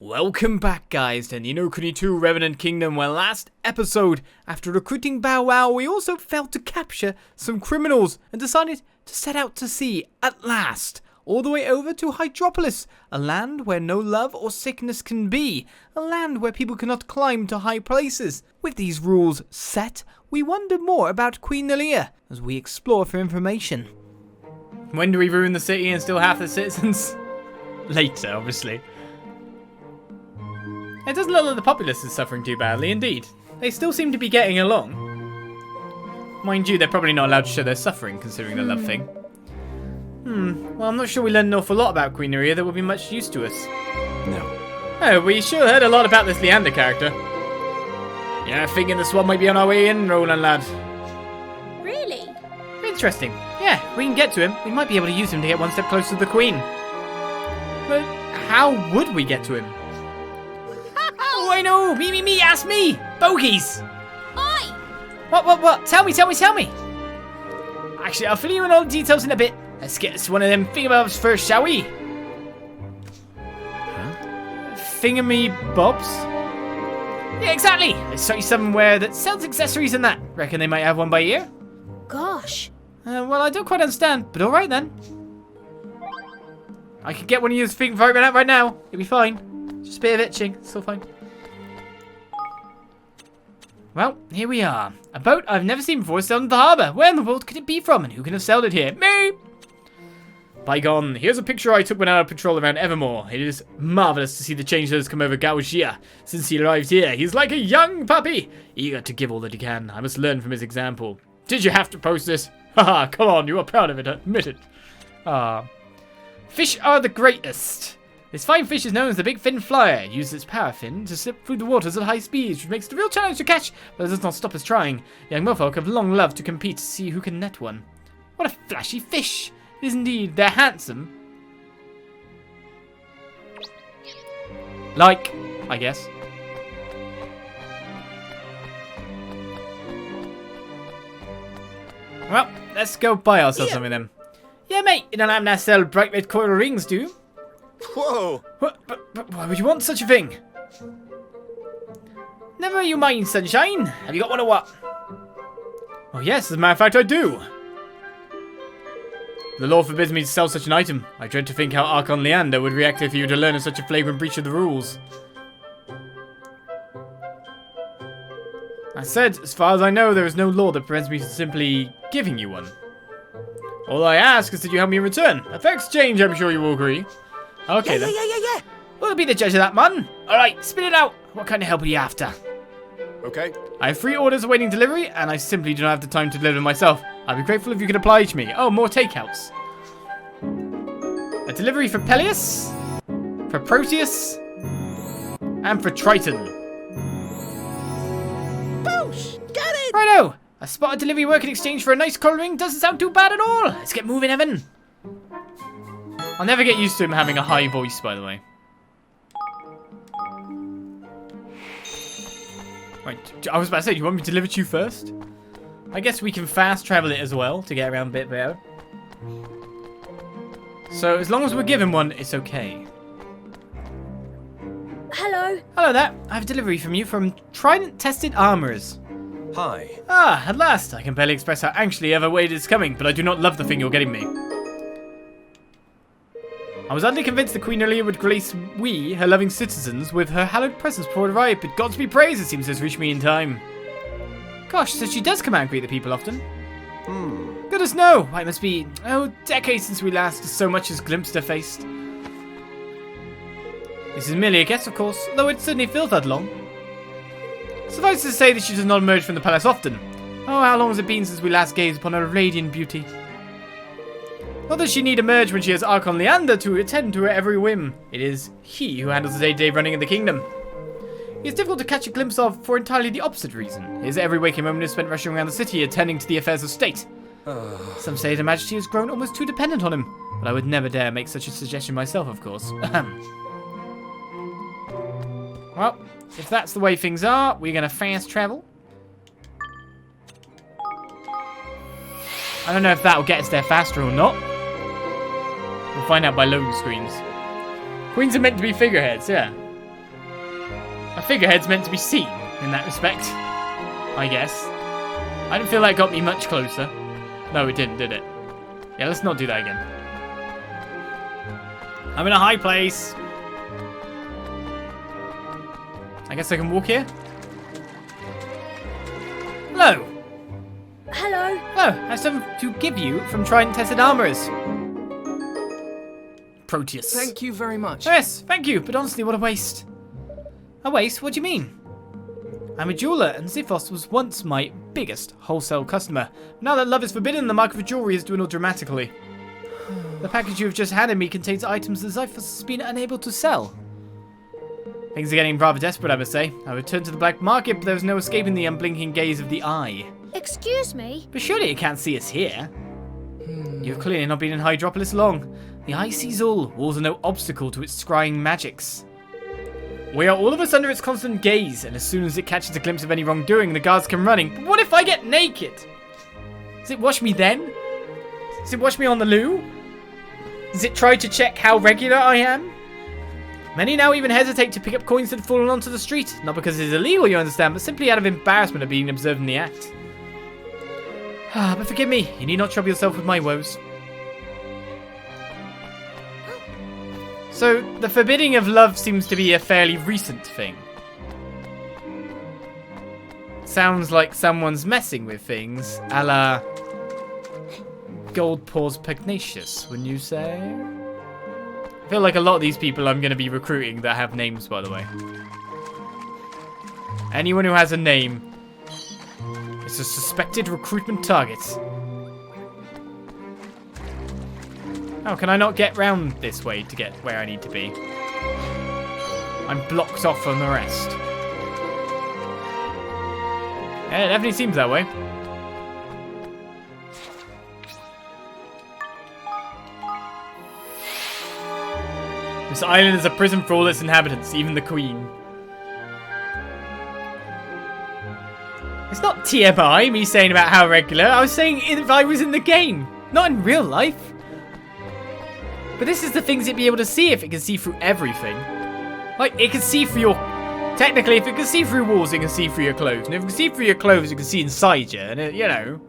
Welcome back, guys, to Ni No Kuni 2 Revenant Kingdom, where last episode, after recruiting Bow Wow, we also failed to capture some criminals and decided to set out to sea, at last, all the way over to Hydropolis, a land where no love or sickness can be, a land where people cannot climb to high places. With these rules set, we wonder more about Queen Nerea as we explore for information. When do we ruin the city and still half the citizens? Later, obviously. It doesn't look like the populace is suffering too badly, indeed. They still seem to be getting along. Mind you, they're probably not allowed to show their suffering, considering the love thing. Well, I'm not sure we learned an awful lot about Queen Nerea that would be much use to us. No. Oh, we sure heard a lot about this Leander character. Yeah, thinking the swab might be on our way in, Roland lad. Really? Interesting. Yeah, we can get to him. We might be able to use him to get one step closer to the Queen. But how would we get to him? Oh, I know! Me! Ask me! Bogies! Oi! What? Tell me! Actually, I'll fill you in all the details in a bit. Let's get us one of them thingamabobs first, shall we? Huh? Thingamabobs? Yeah, exactly! I saw you somewhere that sells accessories and that. Reckon they might have one by here? Gosh. Well, I don't quite understand, but alright then. I could get one of you thingamabobs right now. It'll be fine. Just a bit of itching. It's all fine. Well, here we are. A boat I've never seen before sailed into the harbour. Where in the world could it be from, and who can have sailed it here? Me! Bygone, here's a picture I took when out of patrol around Evermore. It is marvellous to see the change that has come over Gaoxia since he arrived here. He's like a young puppy, eager to give all that he can. I must learn from his example. Did you have to post this? Haha, come on, you are proud of it, admit it. Fish are the greatest. This fine fish is known as the Big Fin Flyer. It uses its power fin to slip through the waters at high speeds, which makes it a real challenge to catch, but it does not stop us trying. Young merfolk have long loved to compete to see who can net one. What a flashy fish! It is indeed. They're handsome. Like, I guess. Well, let's go buy ourselves some of them. Yeah, mate, you don't have to sell bright red coral rings, do you? Whoa! But why would you want such a thing? Never you mind, sunshine. Have you got one or what? Oh yes, as a matter of fact I do. The law forbids me to sell such an item. I dread to think how Archon Leander would react if he were to learn of such a flagrant breach of the rules. I said, as far as I know, there is no law that prevents me from simply giving you one. All I ask is that you help me in return. A fair exchange, I'm sure you will agree. Okay, then. Yeah. We'll be the judge of that, man. Alright, spit it out. What kind of help are you after? Okay. I have 3 orders awaiting delivery, and I simply do not have the time to deliver myself. I'd be grateful if you could oblige me. Oh, more takeouts. A delivery for Peleus, for Proteus, and for Triton. Boosh! Got it! Righto! A spotted delivery work in exchange for a nice coral ring doesn't sound too bad at all. Let's get moving, Evan. I'll never get used to him having a high voice, by the way. Wait, I was about to say, do you want me to deliver to you first? I guess we can fast travel it as well to get around a bit better. So as long as we're given one, it's okay. Hello. Hello there. I have a delivery from you from Trident-tested armorers. Hi. Ah, at last. I can barely express how anxiously I've awaited its coming, but I do not love the thing you're getting me. I was utterly convinced that Queen Nerea would grace we, her loving citizens, with her hallowed presence before it arrived, but God's be praised, it seems to have reached me in time. Gosh, so she does come out and greet the people often. Goodness no! Why, it must be, decades since we last so much as glimpsed her face. This is merely a guess, of course, though it certainly feels that long. Suffice to say that she does not emerge from the palace often. Oh, how long has it been since we last gazed upon her radiant beauty? Not that she need emerge when she has Archon Leander to attend to her every whim. It is he who handles the day-to-day running of the kingdom. He is difficult to catch a glimpse of for entirely the opposite reason. His every waking moment is spent rushing around the city, attending to the affairs of state. Some say Her Majesty has grown almost too dependent on him, but I would never dare make such a suggestion myself, of course. Well, if that's the way things are, we're going to fast travel. I don't know if that'll get us there faster or not. We'll find out by loading screens. Queens are meant to be figureheads, yeah. A figurehead's meant to be seen in that respect, I guess. I didn't feel that got me much closer. No, it didn't, did it? Yeah, let's not do that again. I'm in a high place. I guess I can walk here? Hello. Hello. Hello, I have something to give you from Trident Tested Armorers. Proteus. Thank you very much. Yes, thank you, but honestly, what a waste. A waste? What do you mean? I'm a jeweler, and Ziphos was once my biggest wholesale customer. Now that love is forbidden, the market for jewelry has dwindled dramatically. The package you have just handed me contains items that Ziphos has been unable to sell. Things are getting rather desperate, I must say. I returned to the black market, but there was no escaping the unblinking gaze of the eye. Excuse me? But surely it can't see us here. You've clearly not been in Hydropolis long. The eye sees all. Walls are no obstacle to its scrying magics. We are all of us under its constant gaze, and as soon as it catches a glimpse of any wrongdoing, the guards come running. But what if I get naked? Does it wash me then? Does it wash me on the loo? Does it try to check how regular I am? Many now even hesitate to pick up coins that have fallen onto the street. Not because it is illegal, you understand, but simply out of embarrassment of being observed in the act. But forgive me, you need not trouble yourself with my woes. So, the forbidding of love seems to be a fairly recent thing. Sounds like someone's messing with things, a la Gold Paws Pugnacious, wouldn't you say? I feel like a lot of these people I'm going to be recruiting that have names, by the way. Anyone who has a name is a suspected recruitment target. Oh, can I not get round this way to get where I need to be? I'm blocked off from the rest. Yeah, it definitely seems that way. This island is a prison for all its inhabitants, even the Queen. It's not TMI, me saying about how regular. I was saying if I was in the game, not in real life. But this is the things it'd be able to see if it can see through everything. Like, it can see through your... Technically, if it can see through walls, it can see through your clothes. And if it can see through your clothes, it can see inside you. And, you know...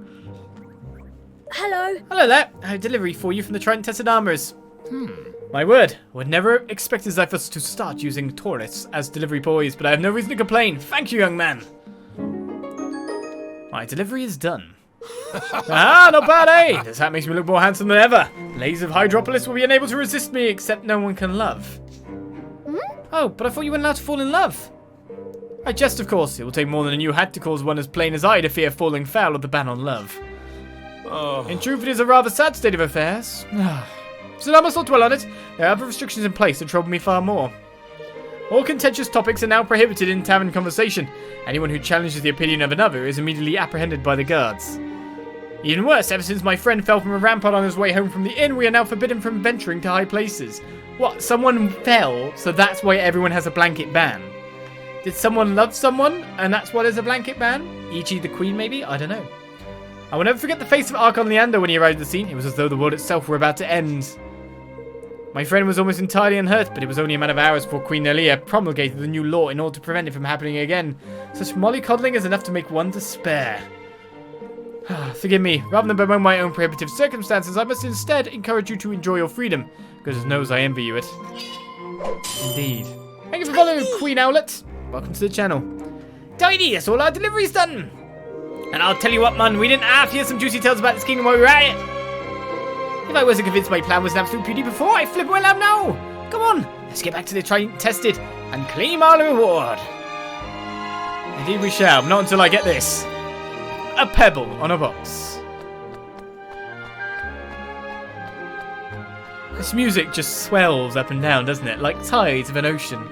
Hello. Hello there. A delivery for you from the Trident Tested Armorers. My word. Would never expect Ziphos to start using tourists as delivery boys, but I have no reason to complain. Thank you, young man. My delivery is done. Ah, not bad, eh? This hat makes me look more handsome than ever. Ladies of Hydropolis will be unable to resist me, except no one can love. Oh, but I thought you weren't allowed to fall in love. I jest, of course. It will take more than a new hat to cause one as plain as I to fear falling foul of the ban on love. In truth, it is a rather sad state of affairs. So I must not dwell on it. There are other restrictions in place that trouble me far more. All contentious topics are now prohibited in tavern conversation. Anyone who challenges the opinion of another is immediately apprehended by the guards. Even worse, ever since my friend fell from a rampart on his way home from the inn, we are now forbidden from venturing to high places. What? Someone fell, so that's why everyone has a blanket ban? Did someone love someone, and that's why there's a blanket ban? E.g. the Queen, maybe? I don't know. I will never forget the face of Archon Leander when he arrived at the scene. It was as though the world itself were about to end. My friend was almost entirely unhurt, but it was only a matter of hours before Queen Nerea promulgated the new law in order to prevent it from happening again. Such mollycoddling is enough to make one despair. Forgive me, rather than bemoan my own prohibitive circumstances, I must instead encourage you to enjoy your freedom. Goodness knows I envy you it. Indeed. Thank you for following, Queen Owlet. Welcome to the channel. Tidy, that's all our delivery's done. And I'll tell you what, man, we didn't half hear some juicy tales about this kingdom while we were at it. If I wasn't convinced my plan was an absolute beauty before, I flip my lamb now. Come on, let's get back to the Trident Tested and claim our reward. Indeed we shall, not until I get this. A pebble on a box. This music just swells up and down, doesn't it? Like tides of an ocean.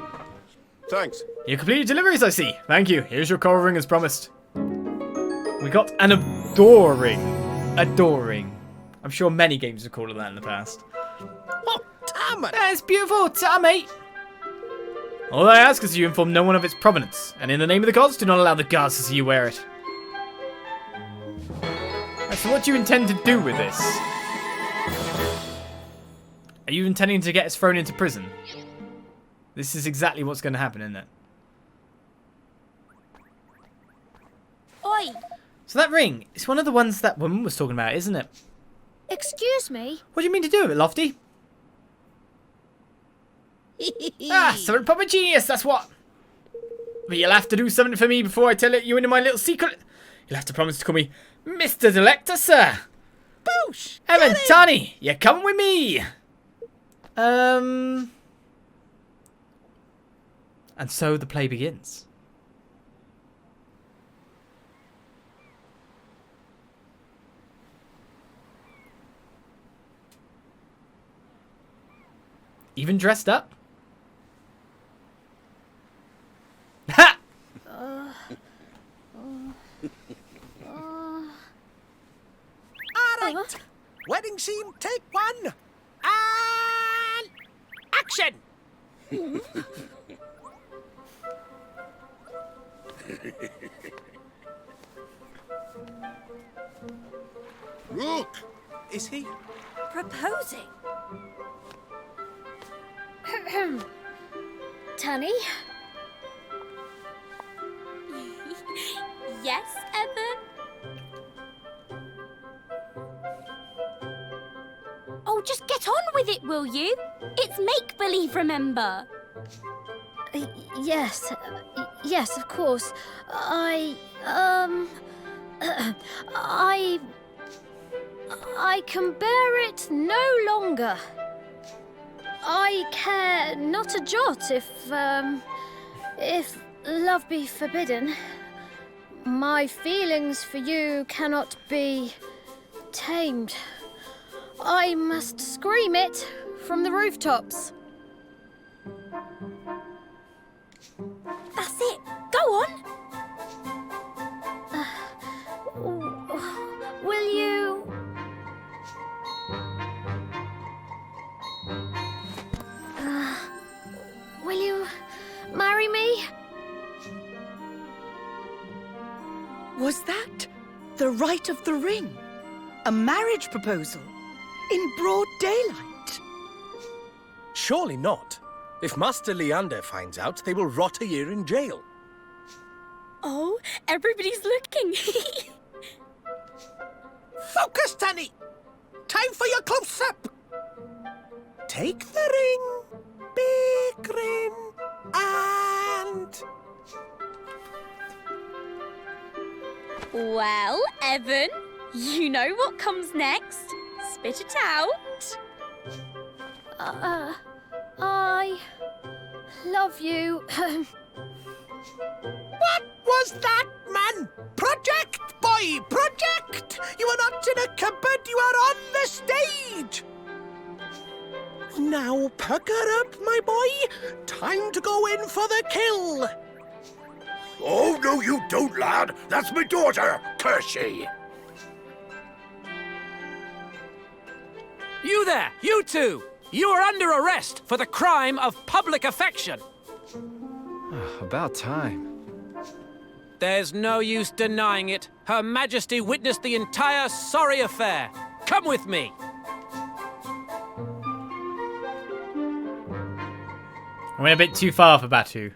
Thanks. You completed deliveries, I see. Thank you. Here's your coral ring as promised. We got an adoring. I'm sure many games have called it that in the past. Oh, damn it. That's beautiful, mate. All I ask is that you inform no one of its provenance, and in the name of the gods, do not allow the guards to see you wear it. So what do you intend to do with this? Are you intending to get us thrown into prison? This is exactly what's going to happen, isn't it? boy. So that ring, it's one of the ones that woman was talking about, isn't it? Excuse me? What do you mean to do with it, Lofty? So we're proper genius, that's what. But you'll have to do something for me before I tell you into my little secret. You'll have to promise to call me Mr. Delector, sir. Boosh! Evan, Tani, you're coming with me. And so the play begins. Even dressed up? Ha! Alright. Wedding scene, take one. And action! Look! Is he? Proposing? Tanny? Yes, Evan? Oh, just get on with it, will you? It's make-believe, remember? Yes. Yes, of course. I can bear it no longer. I care not a jot if love be forbidden. My feelings for you cannot be tamed. I must scream it from the rooftops. That's it. Go on. Will you... will you marry me? Was that the rite of the ring? A marriage proposal? In broad daylight? Surely not. If Master Leander finds out, they will rot a year in jail. Oh, everybody's looking. Focus, Tanny! Time for your close-up! Take the ring, big ring, and... Well, Evan, you know what comes next. Spit it out. I love you. What was that, man? Project, boy, project! You are not in a cupboard, you are on the stage! Now pucker up, my boy. Time to go in for the kill. Oh, no, you don't, lad. That's my daughter, curse ye. You there, you two! You are under arrest for the crime of public affection. About time. There's no use denying it. Her Majesty witnessed the entire sorry affair. Come with me. I went a bit too far for Batu.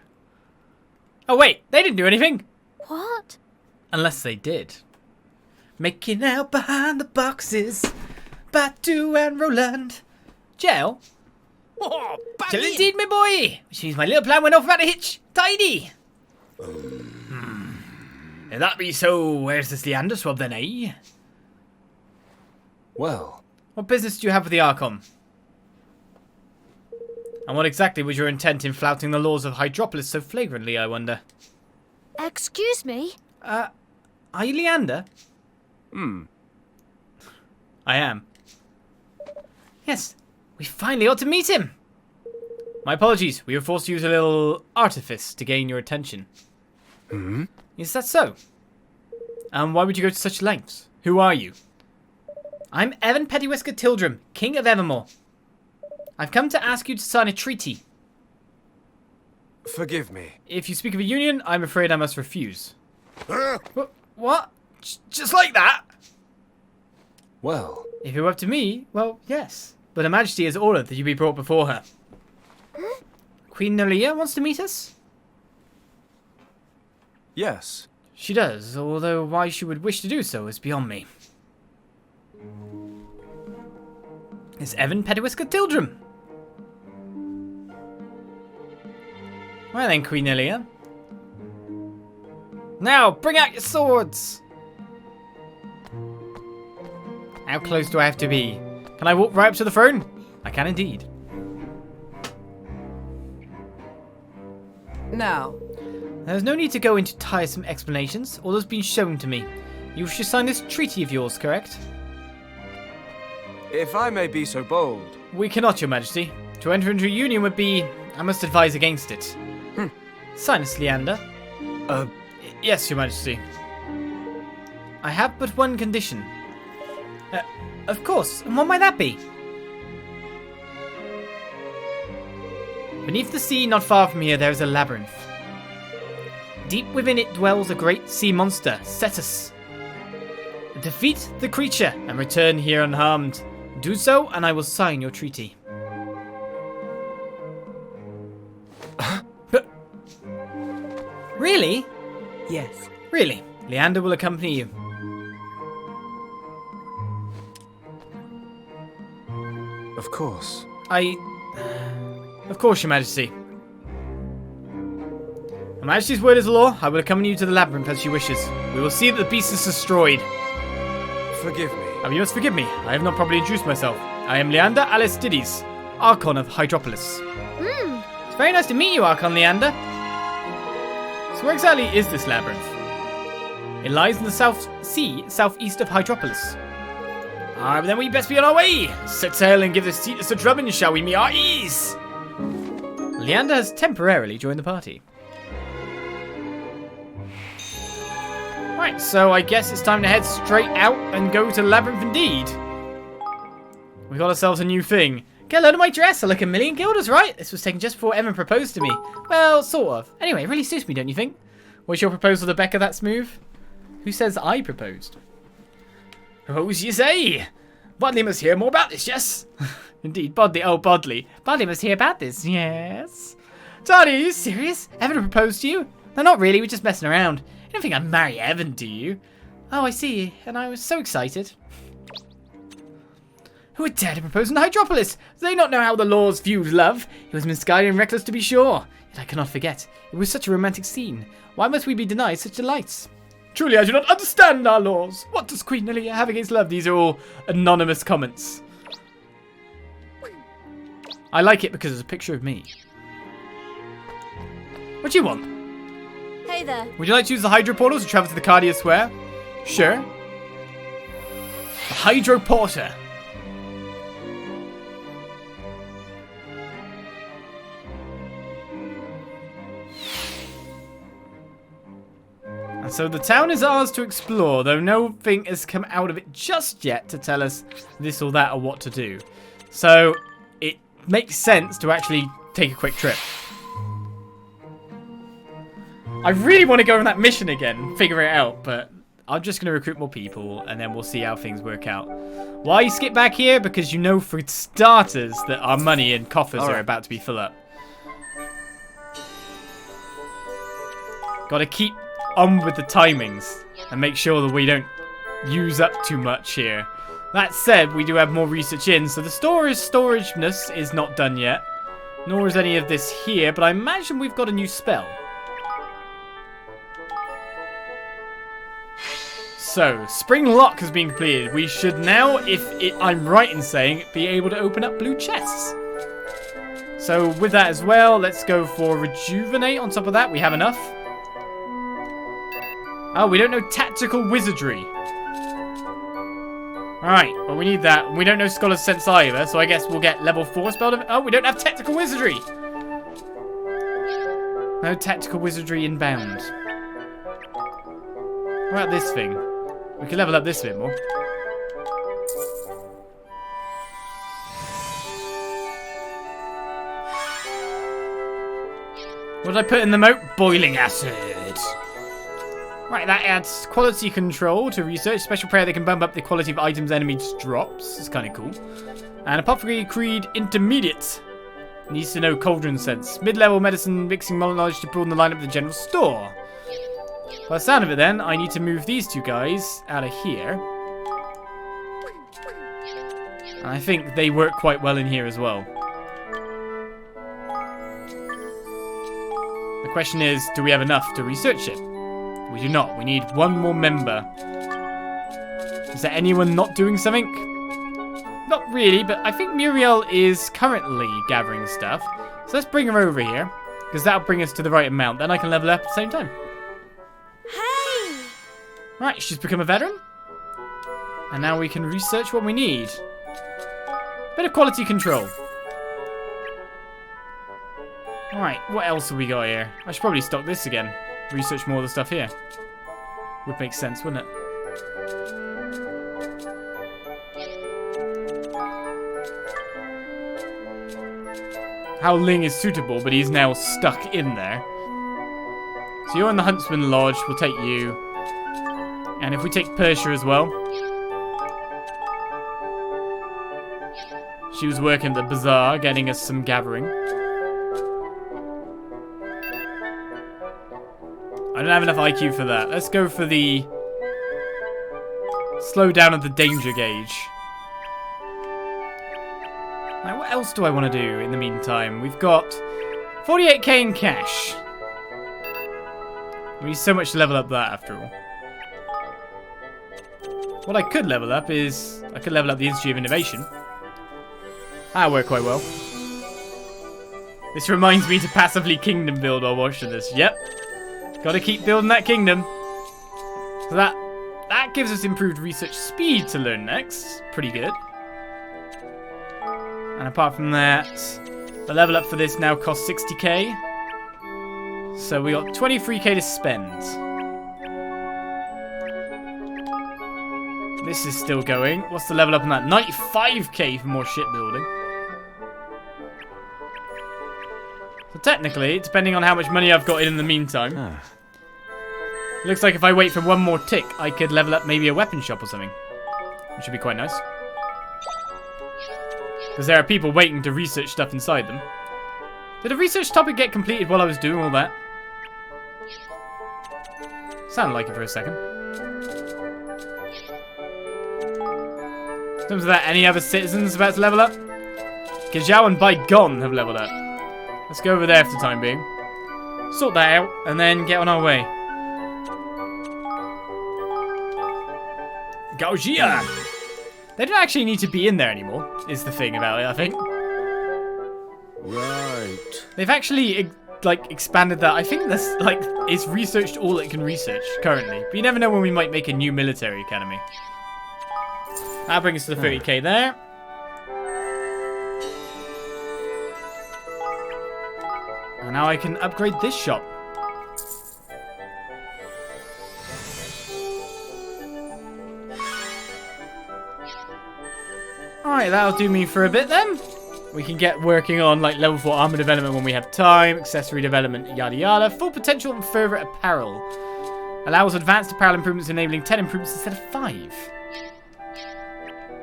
Oh wait, they didn't do anything. What? Unless they did. Making out behind the boxes. Batu and Roland. Jail? Oh, bang Till in. indeed, my boy. Which means my little plan went off without a hitch. Tidy. If that be so, where's this Leander swab then, eh? Well, What business do you have with the Archon? And what exactly was your intent in flouting the laws of Hydropolis so flagrantly, I wonder? Excuse me? Are you Leander? I am. Yes, we finally ought to meet him. My apologies, we were forced to use a little artifice to gain your attention. Is that so? And why would you go to such lengths? Who are you? I'm Evan Pettiwhisker Tildrum, King of Evermore. I've come to ask you to sign a treaty. forgive me. If you speak of a union, I'm afraid I must refuse. Huh? What? Just like that? Well, If it were up to me, well, yes. But Her Majesty has ordered that you be brought before her. Queen Nerea wants to meet us? yes. She does, although why she would wish to do so is beyond me. It's Evan Pettiwhisker Tildrum. Well then, Queen Nerea. Now, bring out your swords! How close do I have to be? Can I walk right up to the throne? I can indeed. Now, There's no need to go into tiresome explanations. All has been shown to me. You should sign this treaty of yours, correct? If I may be so bold. We cannot, Your Majesty. To enter into a union would be... I must advise against it. Sign this, Leander. Yes, Your Majesty. I have but one condition. Of course, and what might that be? Beneath the sea, not far from here, there is a labyrinth. Deep within it dwells a great sea monster, Cetus. Defeat the creature and return here unharmed. Do so, and I will sign your treaty. But... Really? yes. Really? Leander will accompany you. Of course. Of course, Your Majesty. Her Majesty's word is law. I will accompany you to the labyrinth as she wishes. We will see that the beast is destroyed. Forgive me. Oh, you must forgive me. I have not properly introduced myself. I am Leander Aristides, Archon of Hydropolis. It's very nice to meet you, Archon Leander. So where exactly is this labyrinth? It lies in the South Sea, southeast of Hydropolis. But then we best be on our way. Set sail and give the Cetus a drubbing, shall we, me hearties? Leander has temporarily joined the party. Right, so I guess it's time to head straight out and go to the labyrinth indeed. We got ourselves a new thing. Get a load of my dress. I look a million guilders, right? This was taken just before Evan proposed to me. Well, sort of. Anyway, it really suits me, don't you think? Was your proposal to Becca that smooth? Who says I proposed? Propose, you say? Bodley must hear more about this, yes? Indeed, Bodley. Oh, Bodley. Bodley must hear about this, yes. Darling, are you serious? Evan proposed to you? No, not really. We're just messing around. You don't think I'd marry Evan, do you? Oh, I see. And I was so excited. Who would dare to propose in Hydropolis? Do they not know how the laws view love? It was misguided and reckless, to be sure. Yet I cannot forget. It was such a romantic scene. Why must we be denied such delights? Truly, I do not understand our laws. What does Queen Nerea have against love? These are all anonymous comments. I like it because it's a picture of me. What do you want? Hey there. Would you like to use the Hydro Portals to travel to the Cardia Square? Sure. The Hydro Porter. And so the town is ours to explore, though nothing has come out of it just yet to tell us this or that or what to do. So it makes sense to actually take a quick trip. I really want to go on that mission again and figure it out, but I'm just going to recruit more people and then we'll see how things work out. Why skip back here? Because you know for starters that our money and coffers are about to be full up. Got to keep on with the timings and make sure that we don't use up too much here. That said, we do have more research in, so the storageness is not done yet. Nor is any of this here, but I imagine we've got a new spell. So, Spring Lock has been completed. We should now, I'm right in saying, be able to open up blue chests. So, with that as well, let's go for Rejuvenate. On top of that, we have enough. Oh, we don't know Tactical Wizardry. Alright, well, we need that. We don't know Scholar's Sense either, so I guess we'll get level 4 spell. Oh, we don't have Tactical Wizardry. No Tactical Wizardry inbound. What about this thing? We can level up this a bit more. What did I put in the moat? Boiling acid. Right, that adds quality control to research. Special prayer that can bump up the quality of items enemies drops. It's kind of cool. And Apothecary Creed Intermediate. Needs to know Cauldron Sense. Mid-level medicine mixing knowledge to broaden the lineup of the general store. By the sound of it then, I need to move these two guys out of here. And I think they work quite well in here as well. The question is, do we have enough to research it? We do not. We need one more member. Is there anyone not doing something? Not really, but I think Muriel is currently gathering stuff. So let's bring her over here, because that'll bring us to the right amount. Then I can level up at the same time. Hey! Right, she's become a veteran. And now we can research what we need. Bit of quality control. Alright, what else have we got here? I should probably stock this again. Research more of the stuff here. Would make sense, wouldn't it? How Ling is suitable, but he's now stuck in there. So you're in the Huntsman Lodge, we'll take you. And if we take Persia as well. She was working at the bazaar, getting us some gathering. I don't have enough IQ for that. Let's go for the slow down of the danger gauge. Now, what else do I want to do in the meantime? We've got 48k in cash. We need so much to level up that after all. What I could level up is I could level up the Institute of Innovation. That'll work quite well. This reminds me to passively kingdom build while watching this. Yep. Gotta keep building that kingdom. So that gives us improved research speed to learn next. Pretty good. And apart from that, the level up for this now costs 60k. So we got 23k to spend. This is still going. What's the level up on that? 95k for more shipbuilding. So technically, depending on how much money I've got in the meantime, it looks like if I wait for one more tick, I could level up maybe a weapon shop or something. Which would be quite nice. Because there are people waiting to research stuff inside them. Did a research topic get completed while I was doing all that? Sounded like it for a second. In terms of that, any other citizens about to level up? Gajao and Bygone have leveled up. Let's go over there for the time being. Sort that out, and then get on our way. Gaujia! They don't actually need to be in there anymore, is the thing about it, I think. Right. They've actually, like, expanded that. I think this, like, it's researched all it can research currently. But you never know when we might make a new military academy. That'll bring us to the 30k there. And now I can upgrade this shop. Alright, that'll do me for a bit then. We can get working on like level 4 armor development when we have time, accessory development, yada yada. Full potential and further apparel. Allows advanced apparel improvements, enabling 10 improvements instead of 5.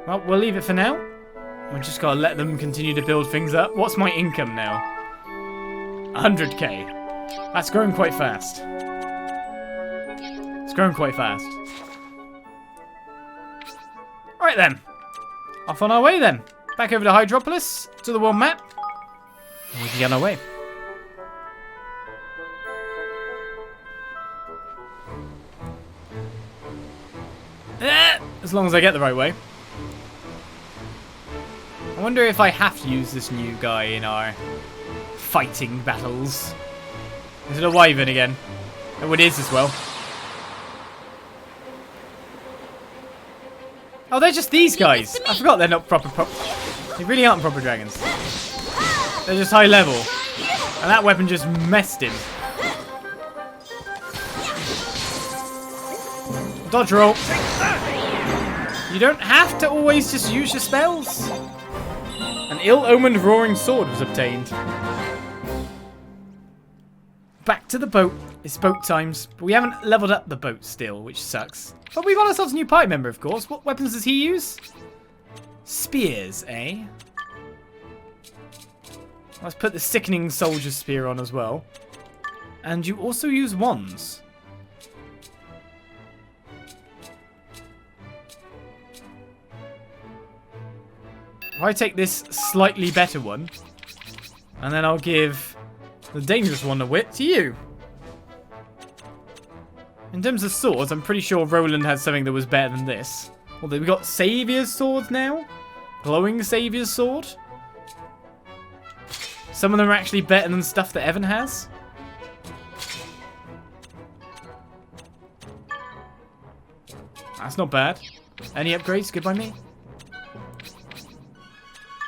Well, we'll leave it for now. We've just got to let them continue to build things up. What's my income now? 100k. That's growing quite fast. It's growing quite fast. Alright then. Off on our way then. Back over to Hydropolis, to the world map. And we can get on our way. As long as I get the right way. I wonder if I have to use this new guy in our fighting battles. Is it a wyvern again? Oh, it is as well. Oh, they're just these guys. I forgot they're not proper. They really aren't proper dragons. They're just high level. And that weapon just messed him. Dodge roll. You don't have to always just use your spells. An ill-omened roaring sword was obtained. Back to the boat. It's boat times. But we haven't leveled up the boat still, which sucks. But we got ourselves a new party member, of course. What weapons does he use? Spears, eh? Let's put the Sickening Soldier Spear on as well. And you also use wands. If I take this slightly better one, and then I'll give the dangerous one a wit to you. In terms of swords, I'm pretty sure Roland had something that was better than this. Well, we got Saviour's swords now. Glowing Saviour's sword. Some of them are actually better than stuff that Evan has. That's not bad. Any upgrades? Good by me.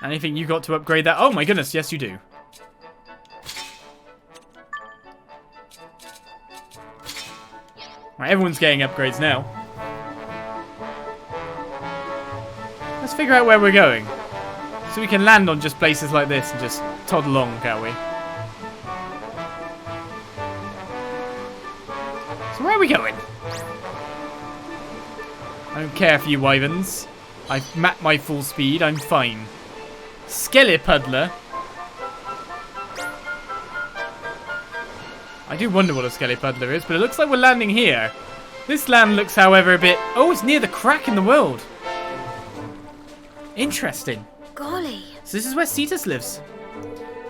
Anything you got to upgrade that? Oh my goodness, yes you do. Right, everyone's getting upgrades now. Let's figure out where we're going. So we can land on just places like this and just toddle along, can't we? So where are we going? I don't care for you wyverns. I've mapped my full speed, I'm fine. Skellypuddler. I do wonder what a Skellypuddler is, but it looks like we're landing here. This land looks, however, a bit... Oh, it's near the crack in the world. Interesting. Golly. So this is where Cetus lives.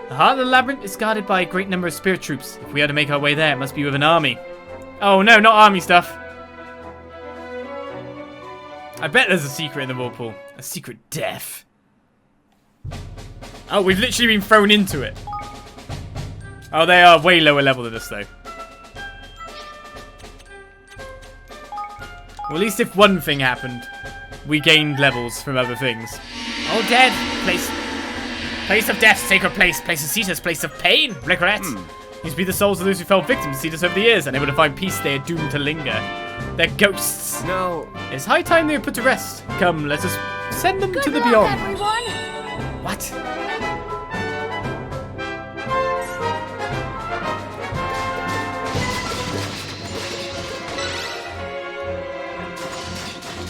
The heart of the labyrinth is guarded by a great number of spirit troops. If we are to make our way there, it must be with an army. Oh no, not army stuff. I bet there's a secret in the whirlpool. A secret death. Oh, we've literally been thrown into it. Oh, they are way lower level than us, though. Well, at least if one thing happened, we gained levels from other things. Oh, dead. Place of death, sacred place. Place of Cetus, place of pain, regret. These be the souls of those who fell victim to Cetus over the years, unable to find peace, they are doomed to linger. They're ghosts. No. It's high time they were put to rest. Come, let us send them to the luck, beyond. everyone. What?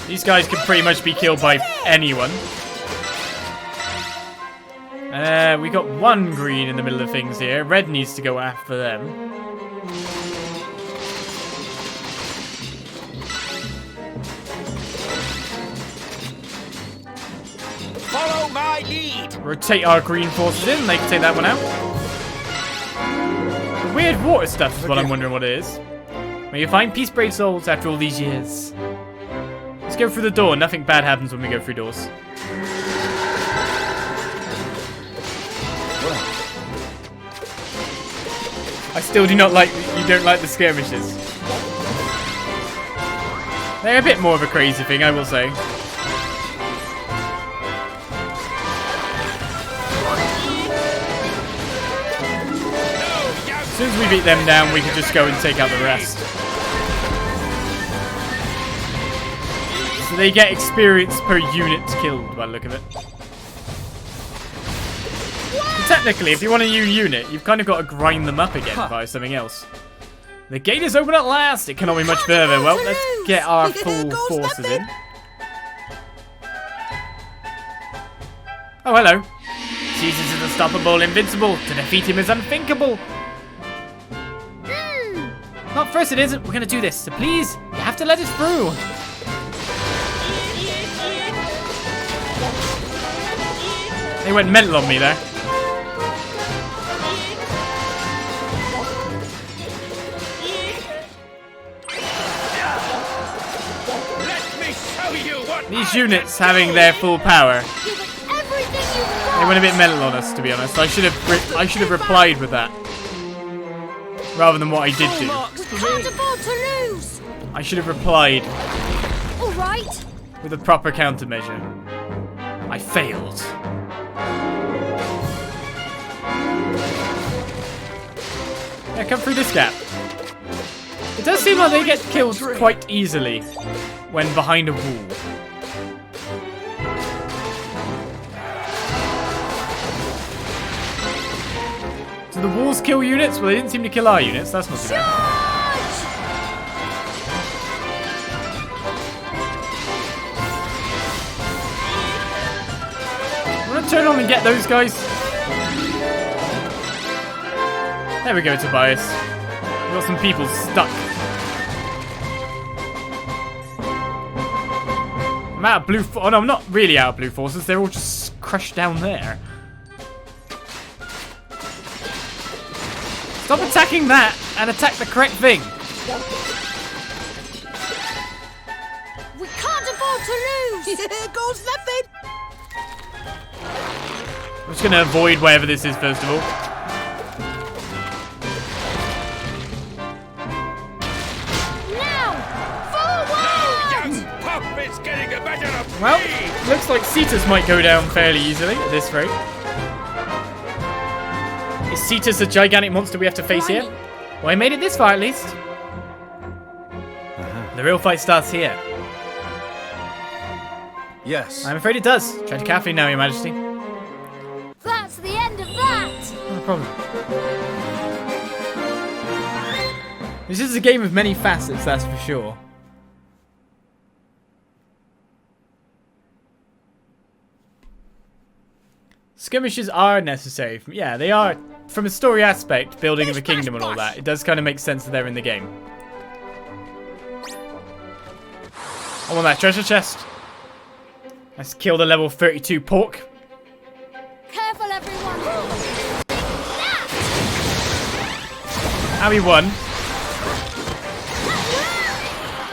These guys can pretty much be killed by anyone. We got one green in the middle of things here. Red needs to go after them. Follow my lead. Rotate our green forces in. They can take that one out. The weird water stuff is what I'm wondering what it is. May you find peace, brave souls, after all these years. Let's go through the door. Nothing bad happens when we go through doors. I still do not like you don't like the skirmishes. They're a bit more of a crazy thing, I will say. As soon as we beat them down, we can just go and take out the rest. So they get experience per unit killed by the look of it. So technically, if you want a new unit, you've kind of got to grind them up again by something else. The gate is open at last. It cannot be much further. Well, let's get our full forces in. Oh, hello. Cetus is unstoppable, invincible. To defeat him is unthinkable. Not first, it isn't. We're going to do this. So please, you have to let us through. They went mental on me there. These units having their full power. They went a bit mental on us, to be honest. I should have replied with that, rather than what I did do. We can't afford to lose. I should have replied. All right. With a proper countermeasure. I failed. Yeah, come through this gap. It does seem like they get killed quite easily when behind a wall. Do the walls kill units? Well, they didn't seem to kill our units. That's not too bad. I'm gonna turn on and get those guys. There we go, Tobias. We've got some people stuck. I'm out of blue. Oh no, I'm not really out of blue forces. They're all just crushed down there. Stop attacking that and attack the correct thing. We can't afford to lose! Here goes nothing. I'm just going to avoid whatever this is first of all. Now! Forward! Pup is getting a better of Well, looks like Cetus might go down fairly easily at this rate. Is Cetus a gigantic monster we have to face here? Well, I made it this far at least. The real fight starts here. Yes. I'm afraid it does. Tread carefully now, Your Majesty. That's the end of that! No problem. This is a game of many facets, that's for sure. Skirmishes are necessary. Yeah, they are. From a story aspect, building of a kingdom and all that, it does kind of make sense that they're in the game. I want that treasure chest. Let's kill the level 32 pork. Careful, everyone! How we won.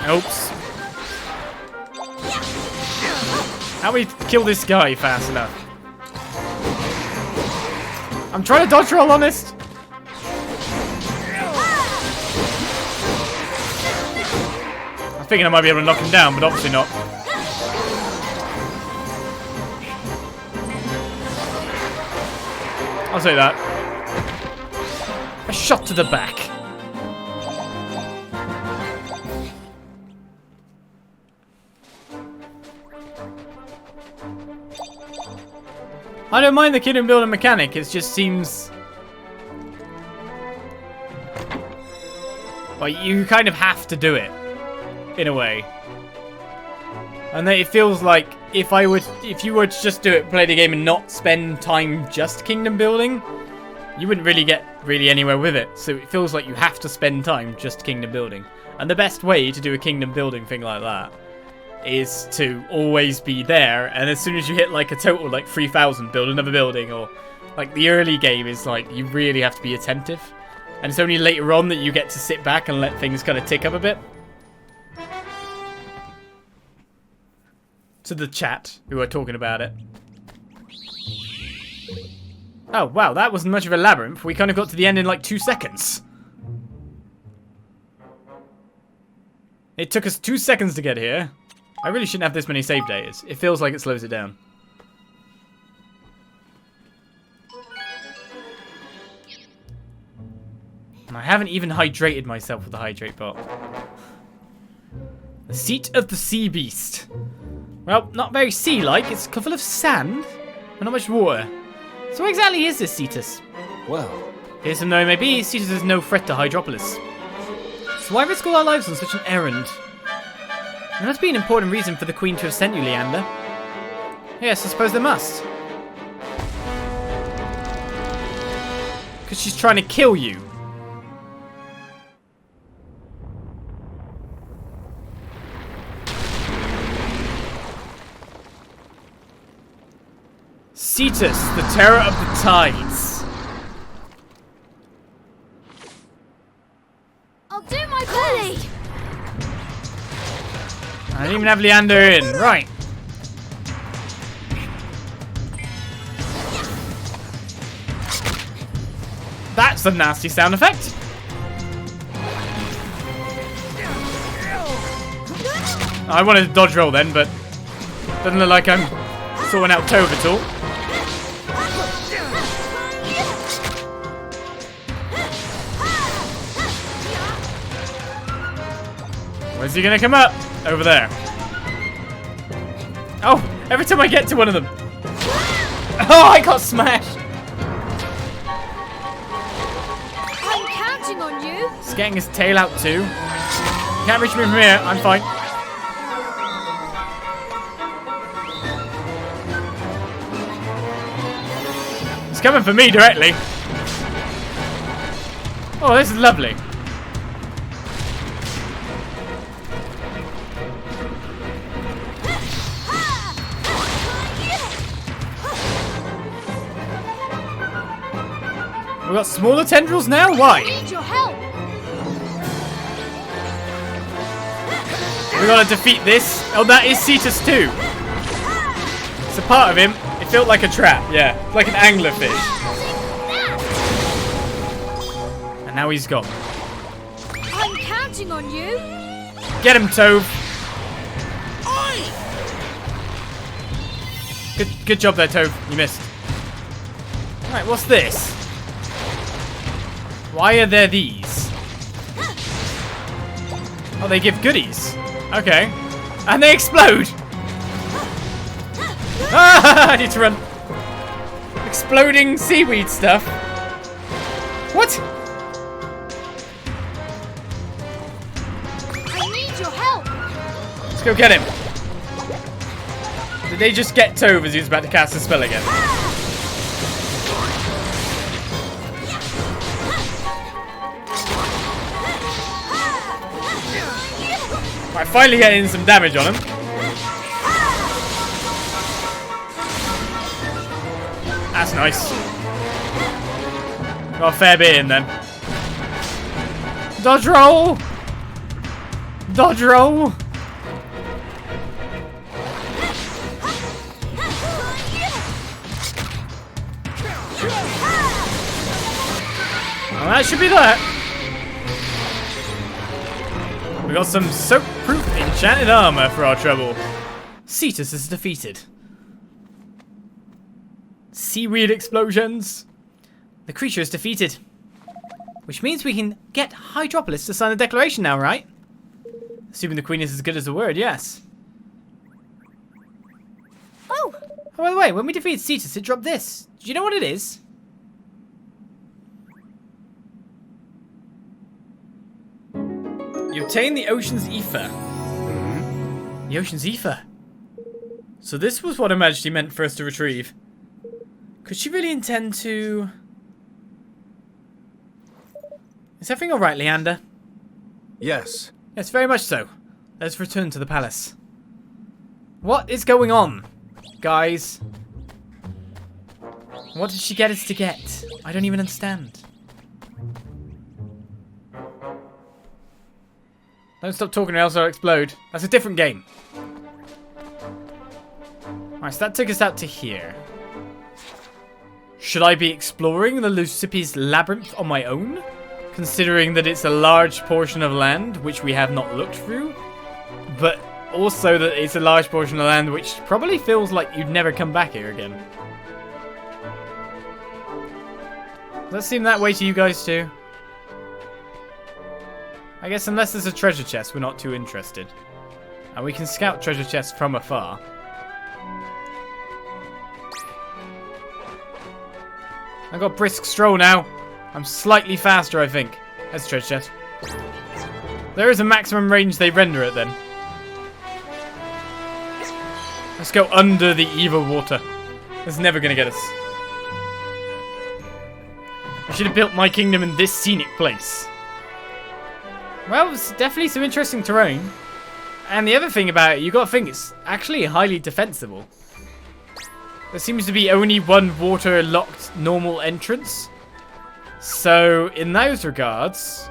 Oops. How we kill this guy fast enough? I'm trying to dodge roll, honest. I was thinking I might be able to knock him down, but obviously not. I'll say that. A shot to the back. I don't mind the kingdom building mechanic, it just seems... well, you kind of have to do it, in a way. And it feels like if you were to just do it, play the game and not spend time just kingdom building, you wouldn't really get anywhere with it. So it feels like you have to spend time just kingdom building. And the best way to do a kingdom building thing like that is to always be there, and as soon as you hit like a total like 3,000, build another building, or like the early game is like you really have to be attentive, and it's only later on that you get to sit back and let things kind of tick up a bit. To the chat who are talking about it. Oh wow, that wasn't much of a labyrinth. We kind of got to the end in like 2 seconds. It took us 2 seconds to get here. I really shouldn't have this many save datas. It feels like it slows it down. And I haven't even hydrated myself with the hydrate bot. The seat of the sea beast. Well, not very sea-like. It's full of sand, but not much water. So what exactly is this Cetus? Well, Fearsome though it may be, Cetus is no threat to Hydropolis. So why risk all our lives on such an errand? There must be an important reason for the Queen to have sent you, Leander. Yes, I suppose there must. Because she's trying to kill you. Cetus, the terror of the tides. I'll do my best! I didn't even have Leander in. Right. That's a nasty sound effect. I wanted to dodge roll then, but doesn't look like I'm sorting out Tove at all. Where's he gonna come up? Over there. Oh, every time I get to one of them. Oh, I got smashed. I'm counting on you! He's getting his tail out too. Can't reach me from here, I'm fine. He's coming for me directly. Oh, this is lovely. We got smaller tendrils now? Why? Need your help. We gotta defeat this. Oh, that is Cetus too. It's a part of him. It felt like a trap, yeah. Like an anglerfish. And now he's gone. I'm counting on you. Get him, Tove. Good job there, Tove. You missed. Alright, what's this? Why are there these? Oh, they give goodies. Okay. And they explode! Ah, I need to run. Exploding seaweed stuff. What? I need your help. Let's go get him. Did they just get Tove as he was about to cast a spell again? Right, finally getting some damage on him. That's nice. Got a fair bit in then. Dodge roll! Dodge roll! Well, that should be that. We got some soap-proof enchanted armor for our trouble. Cetus is defeated. Seaweed explosions. The creature is defeated. Which means we can get Hydropolis to sign the declaration now, right? Assuming the Queen is as good as the word, yes. Oh, by the way, when we defeated Cetus, it dropped this. Do you know what it is? You obtain the Ocean's Ether. The Ocean's Ether. So this was what Her Majesty meant for us to retrieve. Could she really intend to... Is everything alright, Leander? Yes. Yes, very much so. Let's return to the palace. What is going on, guys? What did she get us to get? I don't even understand. Don't stop talking or else I'll explode. That's a different game. Alright, so that took us out to here. Should I be exploring the Leucippes Labyrinth on my own? Considering that it's a large portion of land which we have not looked through. But also that it's a large portion of land which probably feels like you'd never come back here again. Does that seem that way to you guys too? I guess unless there's a treasure chest, we're not too interested. And we can scout treasure chests from afar. I've got brisk stroll now. I'm slightly faster, I think. That's a treasure chest. There is a maximum range they render it then. Let's go under the evil water. That's never going to get us. I should have built my kingdom in this scenic place. Well, it's definitely some interesting terrain. And the other thing about it, you got to think it's actually highly defensible. There seems to be only one water-locked normal entrance. So, in those regards,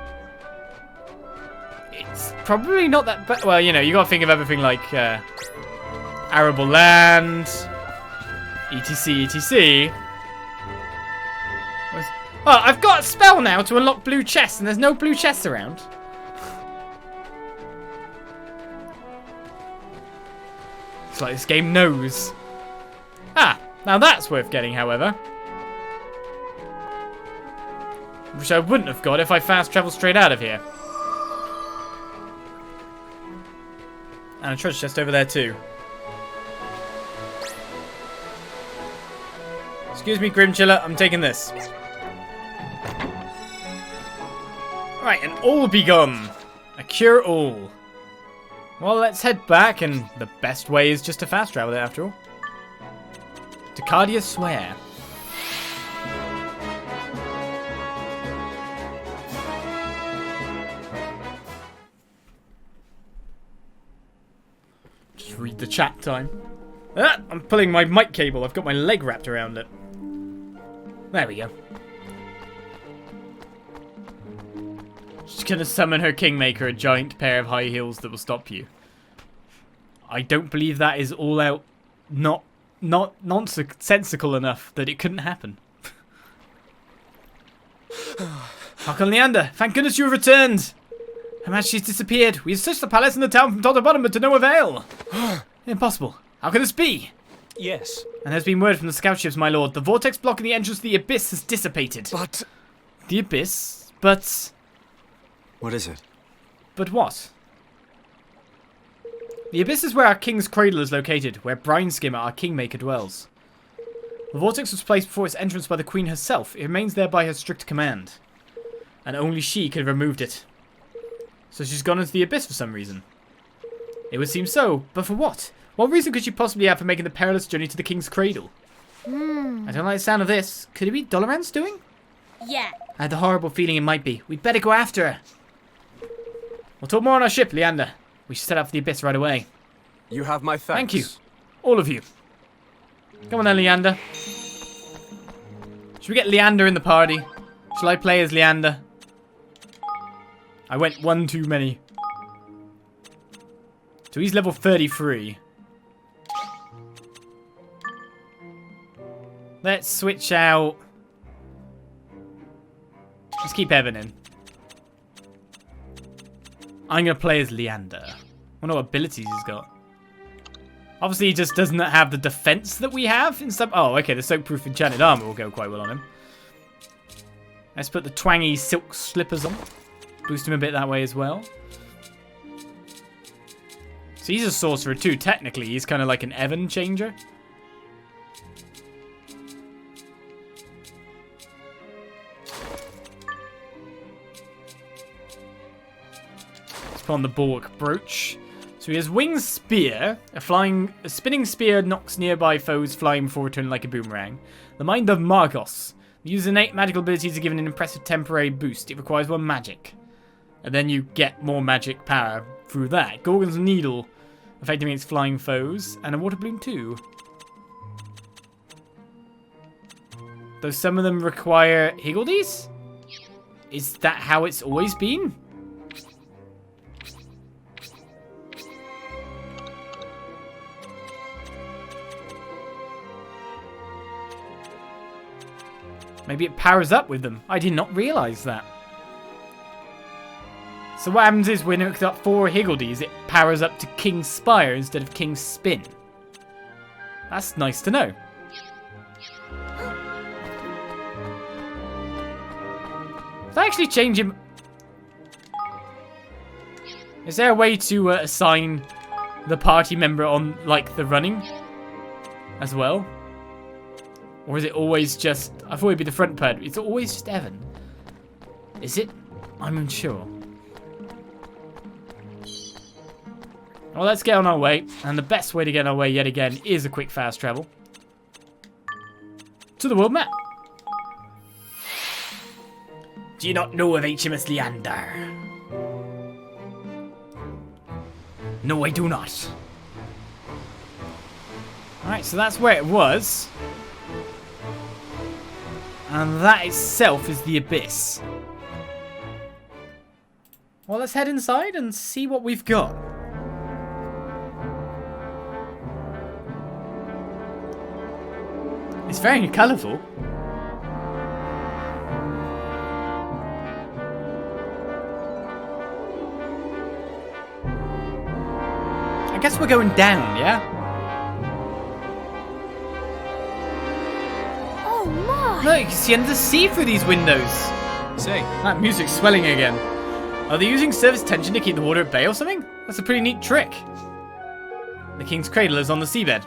it's probably not that bad. Well, you know, you got to think of everything like arable land, etc, etc. Oh, I've got a spell now to unlock blue chests, and there's no blue chests around. It's like this game knows. Ah, now that's worth getting, however. Which I wouldn't have got if I fast traveled straight out of here. And a treasure chest over there too. Excuse me, Grimchiller, I'm taking this. Right, an all be gone. A cure all. Well, let's head back, and the best way is just to fast travel it after all. To Cardia Swear. Just read the chat time. Ah, I'm pulling my mic cable. I've got my leg wrapped around it. There we go. She's gonna summon her Kingmaker, a giant pair of high heels that will stop you. I don't believe that is all out not nonsensical enough that it couldn't happen. Harkon Leander, thank goodness you have returned. Her Majesty's disappeared. We have searched the palace and the town from top to bottom, but to no avail. Impossible. How can this be? Yes. And there's been word from the scout ships, my lord. The vortex blocking the entrance to the abyss has dissipated. But... The abyss? But... What is it? But what? The abyss is where our king's cradle is located, where Brineskimmer, our kingmaker, dwells. The vortex was placed before its entrance by the queen herself. It remains there by her strict command. And only she could have removed it. So she's gone into the abyss for some reason. It would seem so, but for what? What reason could she possibly have for making the perilous journey to the king's cradle? I don't like the sound of this. Could it be Doloran's doing? Yeah. I had the horrible feeling it might be. We'd better go after her. We'll talk more on our ship, Leander. We should set out for the abyss right away. You have my thanks. Thank you. All of you. Come on then, Leander. Should we get Leander in the party? Shall I play as Leander? I went one too many. So he's level 33. Let's switch out. Let's keep Evan in. I'm going to play as Leander. I wonder what abilities he's got. Obviously, he just doesn't have the defense that we have. Oh, okay, the soakproof enchanted armor will go quite well on him. Let's put the twangy silk slippers on. Boost him a bit that way as well. So he's a sorcerer too, technically. He's kind of like an Evan changer. On the Bork brooch. So he has winged spear. A spinning spear knocks nearby foes flying before returning like a boomerang. The mind of Margos. The user's innate magical abilities are given an impressive temporary boost. It requires 1 magic. And then you get more magic power through that. Gorgon's needle, affecting its flying foes. And a water balloon too. Though some of them require Higgledies? Is that how it's always been? Maybe it powers up with them. I did not realise that. So what happens is when it's got 4 Higgledies, it powers up to King's Spire instead of King's Spin. That's nice to know. Does that actually change him? Is there a way to assign the party member on, like, the running as well? Or is it always just... I thought it'd be the front pad. It's always just Evan. Is it? I'm unsure. Well, let's get on our way. And the best way to get on our way yet again is a quick fast travel. To the world map. Do you not know of HMS Leander? No, I do not. Alright, so that's where it was. And that itself is the abyss. Well, let's head inside and see what we've got. It's very colourful. I guess we're going down, yeah? Look, you can see under the sea through these windows. Say, that music's swelling again. Are they using surface tension to keep the water at bay or something? That's a pretty neat trick. The King's Cradle is on the seabed.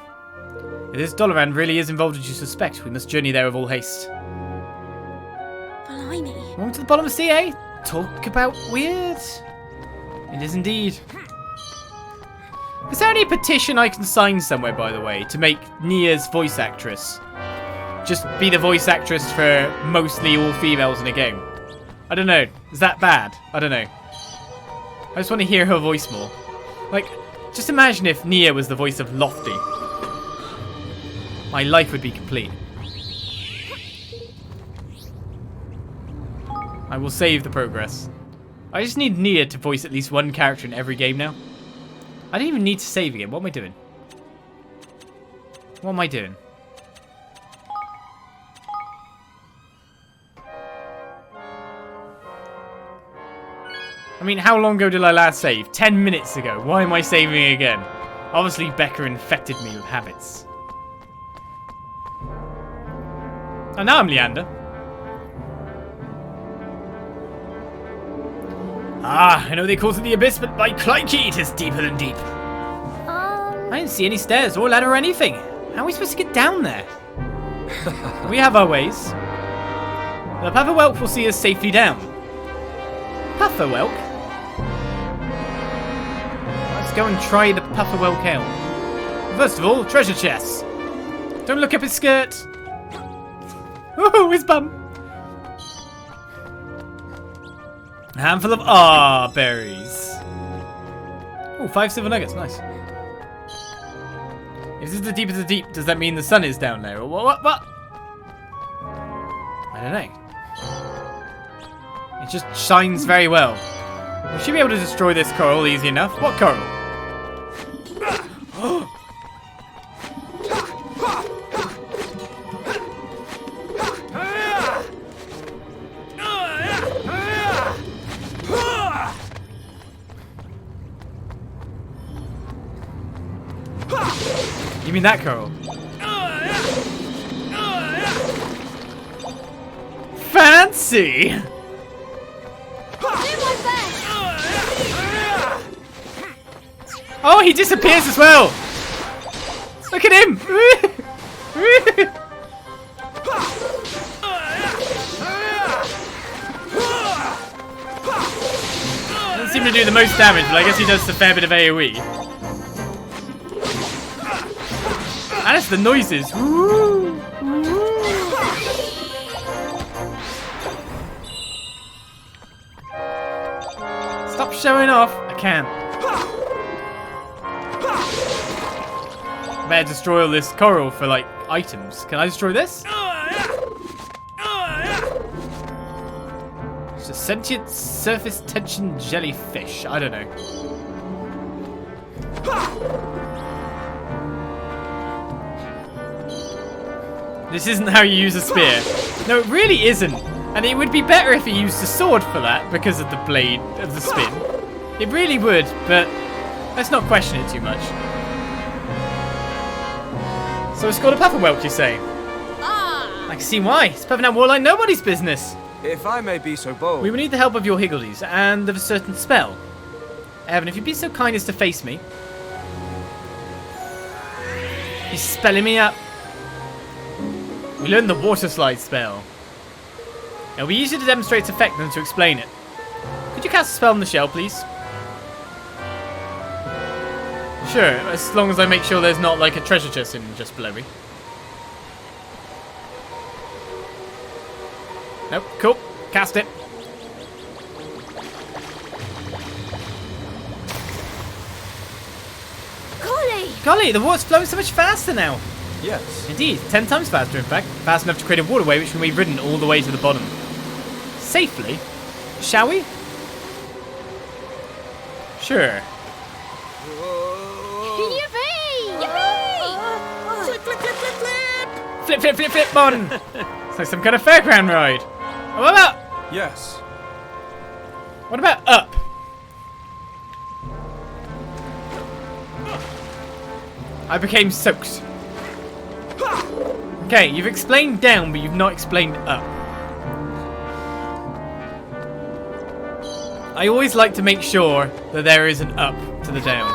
If this Doloran really is involved as you suspect, we must journey there with all haste. Blimey. Welcome to the bottom of the sea, eh? Talk about weird. It is indeed. Is there any petition I can sign somewhere, by the way, to make Nia's voice actress just be the voice actress for mostly all females in a game? I don't know. Is that bad? I don't know. I just want to hear her voice more. Like, just imagine if Nia was the voice of Lofty. My life would be complete. I will save the progress. I just need Nia to voice at least one character in every game now. I don't even need to save again. What am I doing? What am I doing? I mean, how long ago did I last save? 10 minutes ago. Why am I saving again? Obviously, Becca infected me with habits. Oh, now I'm Leander. Ah, I know they call it the abyss, but by crikey, it is deeper than deep. I didn't see any stairs or ladder or anything. How are we supposed to get down there? We have our ways. The Pufferwhelk will see us safely down. Pufferwhelk? Let's go and try the Pufferwhelk out. First of all, treasure chests. Don't look up his skirt. Oh, his bum. A handful of berries. Oh, 5 silver nuggets, nice. If this is the deepest of the deep, does that mean the sun is down there? Or what? I don't know. It just shines very well. We should be able to destroy this coral easy enough. What coral? You mean that coral? Fancy! Oh, he disappears as well! Look at him! Doesn't seem to do the most damage, but I guess he does a fair bit of AoE. And it's the noises. Stop showing off. I can't. Better destroy all this coral for like items. Can I destroy this? It's a sentient surface tension jellyfish. I don't know. This isn't how you use a spear. No, it really isn't. And it would be better if you used a sword for that because of the blade of the spin. It really would, but let's not question it too much. So it's called a Pufferwhelk, you say? I can see why. It's puffing out more like nobody's business. If I may be so bold. We will need the help of your Higgledies and of a certain spell. Evan, if you'd be so kind as to face me. He's spelling me up. We learned the water slide spell. It'll be easier to demonstrate its effect than to explain it. Could you cast a spell on the shell, please? Sure, as long as I make sure there's not like a treasure chest in just below me. Nope, cool. Cast it. Golly, the water's flowing so much faster now. Yes. Indeed, 10 times faster in fact. Fast enough to create a waterway which can be ridden all the way to the bottom. Safely? Shall we? Sure. Yippee! Yippee! Flip, flip, flip, flip, flip! Flip, flip, flip, flip, on! It's like some kind of fairground ride. What about... Yes. What about up? I became soaked. Okay, you've explained down, but you've not explained up. I always like to make sure that there is an up to the down.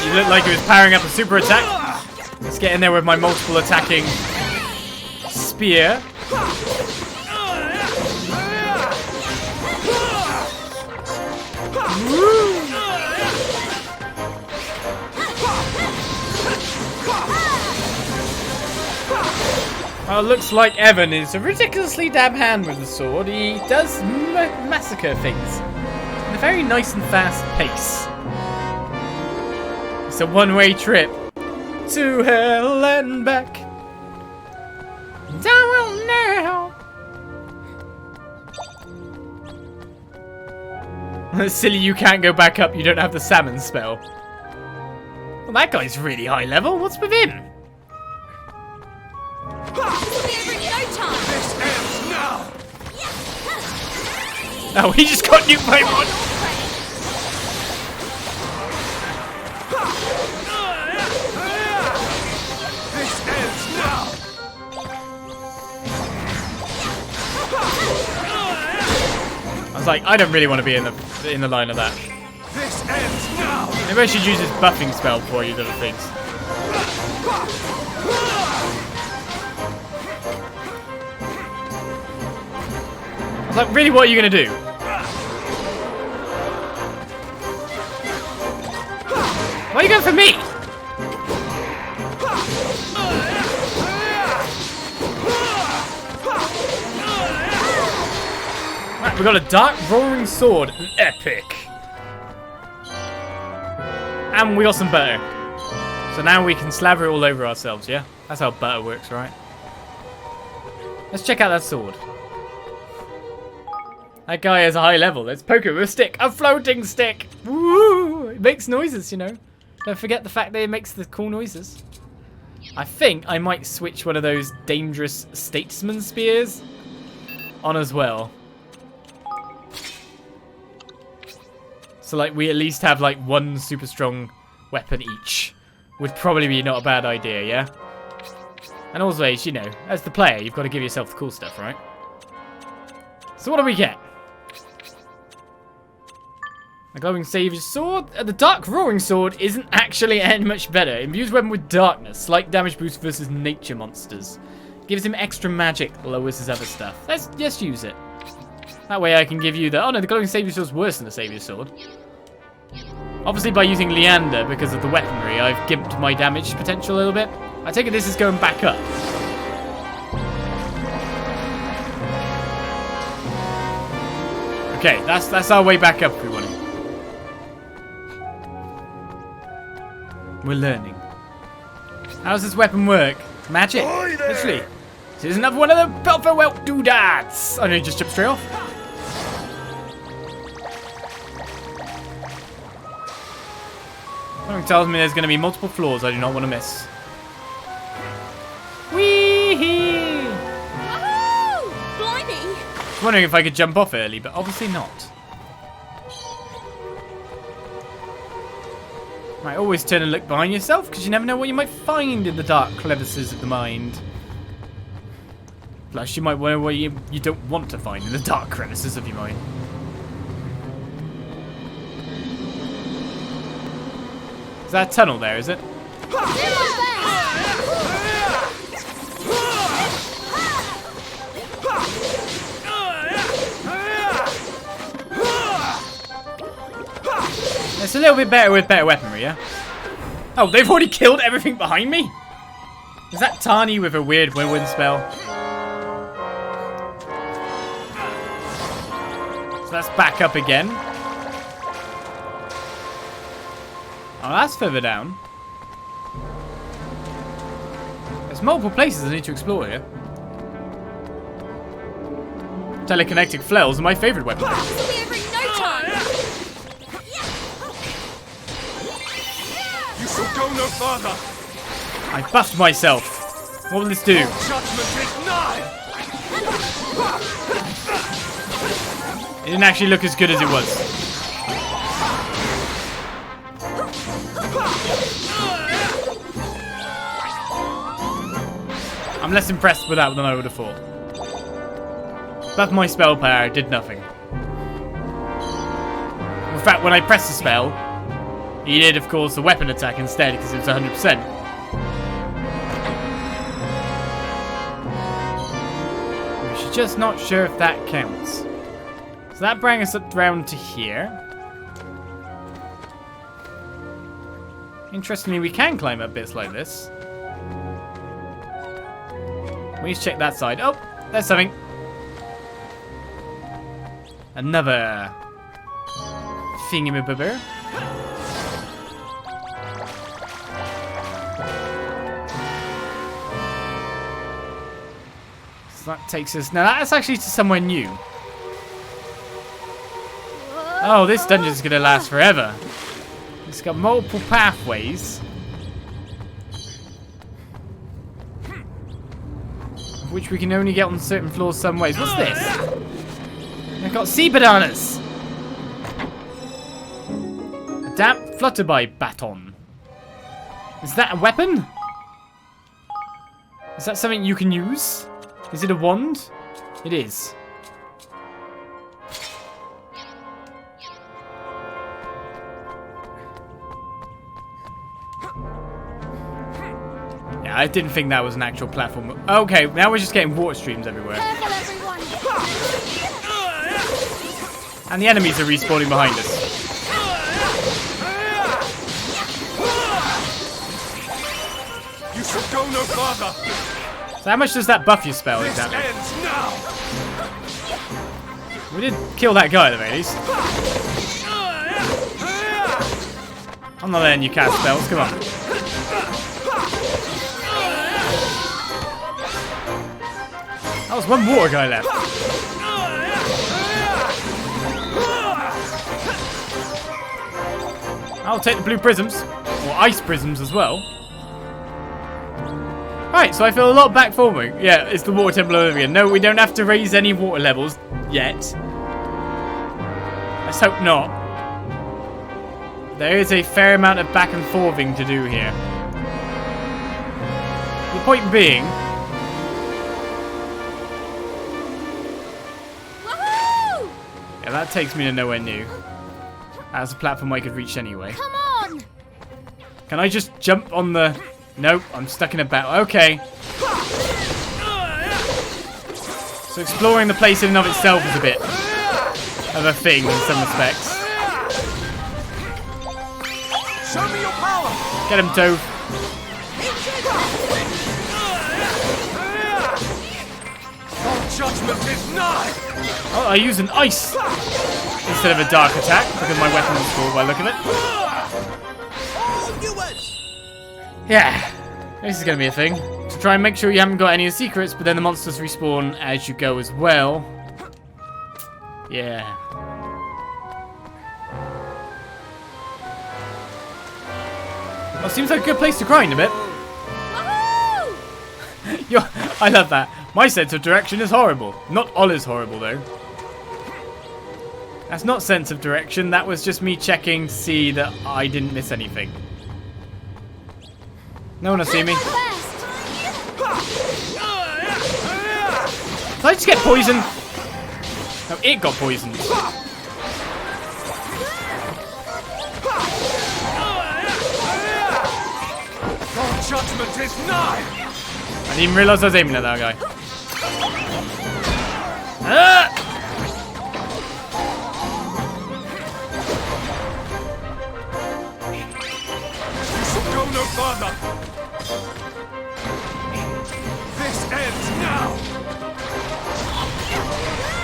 You look like he was powering up a super attack. Let's get in there with my multiple attacking spear. Well, it looks like Evan is a ridiculously dab hand with the sword. He does massacre things. a very nice and fast pace. It's a one-way trip to hell and back. Down now. Silly, you can't go back up. You don't have the salmon spell. Well, that guy's really high level. What's with him? This ends now! Oh, he just got nuked by one. This ends now! I was like, I don't really want to be in the line of that. This ends now! Maybe I should use his buffing spell before I use other things. I was like, really, what are you going to do? Why are you going for me? Right, we got a dark roaring sword, an epic. And we got some butter. So now we can slather it all over ourselves, yeah? That's how butter works, right? Let's check out that sword. That guy has a high level. Let's poke it with a stick. A floating stick! Woo! It makes noises, you know. Don't forget the fact that it makes the cool noises. I think I might switch one of those dangerous statesman spears on as well. So like we at least have like one super strong weapon each. Would probably be not a bad idea, yeah? And always, you know, as the player, you've got to give yourself the cool stuff, right? So what do we get? A glowing savior's sword. The dark roaring sword isn't actually any much better. Imbues weapon with darkness. Slight damage boost versus nature monsters. Gives him extra magic. Lowers his other stuff. Let's just use it. That way I can give you the... Oh no, the glowing savior's sword is worse than the savior's sword. Obviously by using Leander because of the weaponry, I've gimped my damage potential a little bit. I take it this is going back up. Okay, that's our way back up if we want it. We're learning. How does this weapon work? Magic. Literally. This is another one of the Belferwelt doodads. Oh no, just jump straight off. Something tells me there's going to be multiple floors I do not want to miss. Wee-hee! Woohoo! Blimey! I was wondering if I could jump off early, but obviously not. Right, always turn and look behind yourself, because you never know what you might find in the dark crevices of the mind. Plus, you might wonder what you don't want to find in the dark crevices of your mind. Is that a tunnel there, is it? It's a little bit better with better weaponry, yeah? Oh, they've already killed everything behind me? Is that Tani with a weird whirlwind spell? So that's back up again. Oh, that's further down. There's multiple places I need to explore here. Telekinetic flails are my favourite weapon. This will be over in no time! You shall go no further! I buffed myself. What will this do? Judgment is nigh! It didn't actually look as good as it was. I'm less impressed with that than I would have thought. But my spell power did nothing. In fact, when I pressed the spell, he did, of course, the weapon attack instead because it was 100%. We're just not sure if that counts. So that brings us up round to here. Interestingly, we can climb up bits like this. Let's check that side. Oh, there's something. Another thingamabobber. So that takes us... Now, that's actually to somewhere new. Oh, this dungeon is going to last forever. It's got multiple pathways. Which we can only get on certain floors some ways. What's this? I've got sea bananas. A damp flutterby baton. Is that a weapon? Is that something you can use? Is it a wand? It is. Yeah, I didn't think that was an actual platform. Okay, now we're just getting water streams everywhere. Careful, everyone. And the enemies are respawning behind us. You should go no farther. So how much does that buff your spell exactly? Ends now. We did kill that guy at the very least. I'm not letting you cast spells, come on. That was one water guy left. I'll take the blue prisms. Or ice prisms as well. Right, so I feel a lot back forming. Yeah, it's the water temple over again. No, we don't have to raise any water levels yet. Let's hope not. There is a fair amount of back and forthing to do here. The point being... Woohoo! Yeah, that takes me to nowhere new. That's a platform I could reach anyway. Come on! Can I just jump on the... Nope, I'm stuck in a battle. Okay. So exploring the place in and of itself is a bit of a thing in some respects. Show me your power. Get him, Tove. All judgment is nigh. Oh, I use an ice instead of a dark attack because my weapon is full by the look of it. Yeah, this is going to be a thing. To try and make sure you haven't got any secrets, but then the monsters respawn as you go as well. Yeah. Well, seems like a good place to grind a bit. I love that. My sense of direction is horrible. Not Ola's horrible, though. That's not sense of direction. That was just me checking to see that I didn't miss anything. No one will see me. Did I just get poisoned? No, it got poisoned. All judgment is nigh. I didn't even realise I was aiming at that guy. Ah! You should go no farther. This ends now.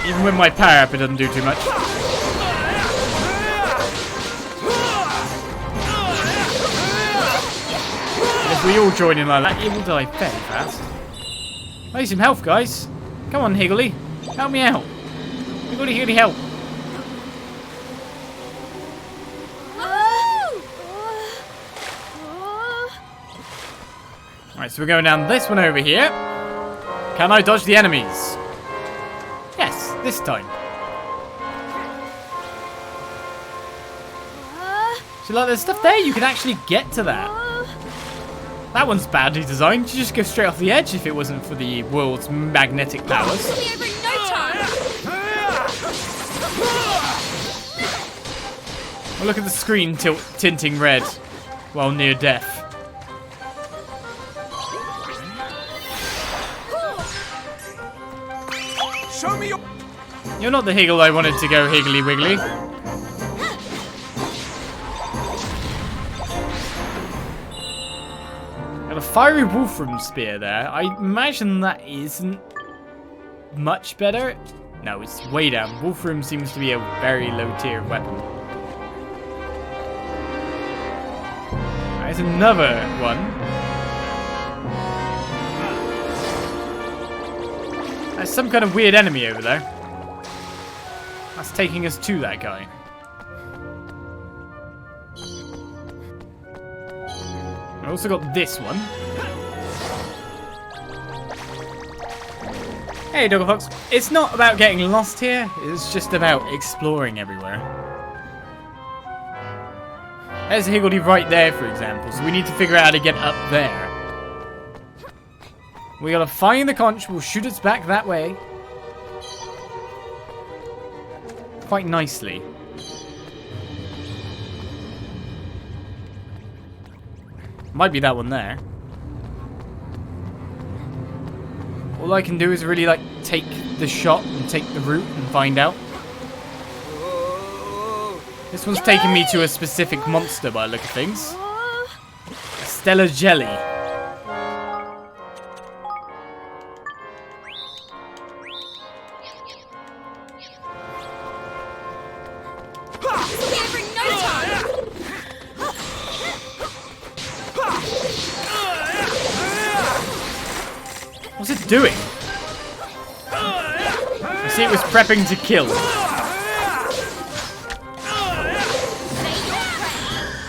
Even with my power up, it doesn't do too much. If we all join in like that, it will die fairly fast. I need some health, guys. Come on, Higgly. Help me out. Higgly, Higgly, help. Alright, so we're going down this one over here. Can I dodge the enemies? Yes, this time. So like, there's stuff there, you can actually get to that. That one's badly designed. You just go straight off the edge if it wasn't for the world's magnetic powers. Be over in no time. Oh, look at the screen tinting red while near death. Show me your... You're not the Higgle I wanted to go Higgly Wiggly. Got a fiery Wolfram spear there. I imagine that isn't much better. No, it's way down. Wolfram seems to be a very low tier weapon. There's another one. There's some kind of weird enemy over there. That's taking us to that guy. I also got this one. Hey, Doggle Fox. It's not about getting lost here. It's just about exploring everywhere. There's Higgledy right there, for example. So we need to figure out how to get up there. We gotta find the conch. We'll shoot it back that way. Quite nicely. Might be that one there. All I can do is really, like, take the shot and take the route and find out. This one's taking me to a specific monster by the look of things. A stellar jelly. What's it doing? I see it was prepping to kill.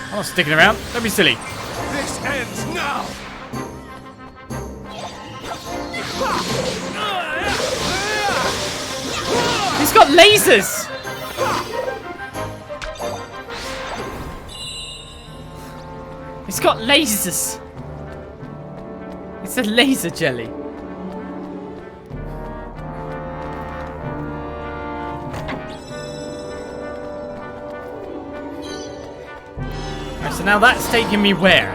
I'm not sticking around. Don't be silly. This ends now. He's got lasers! He's got lasers! It's a laser jelly. Right, so now that's taking me where?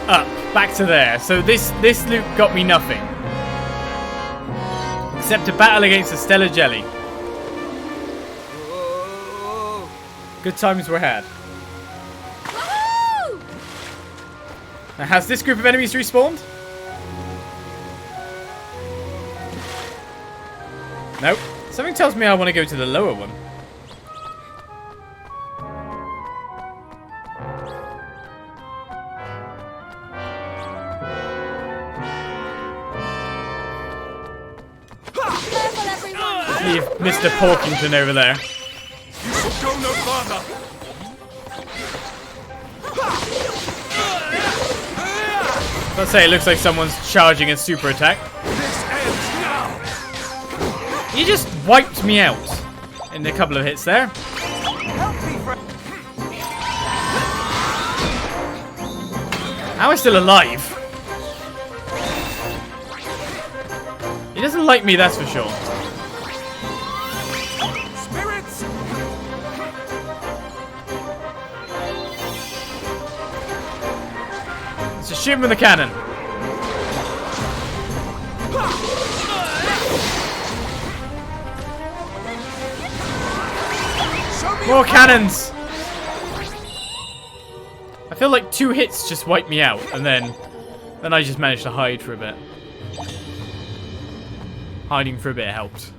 Up, back to there. So this loop got me nothing. Except a battle against a stellar jelly. Good times were had. Now, has this group of enemies respawned? Nope. Something tells me I want to go to the lower one. Leave Mr. Porkington over there. You shall go no farther. Let's say it looks like someone's charging a super attack. This ends now. He just wiped me out in a couple of hits there. How am I still alive? He doesn't like me, that's for sure. Spirits. Let's just shoot him with a cannon. More cannons! I feel like 2 hits just wiped me out, and then I just managed to hide for a bit. Hiding for a bit helped.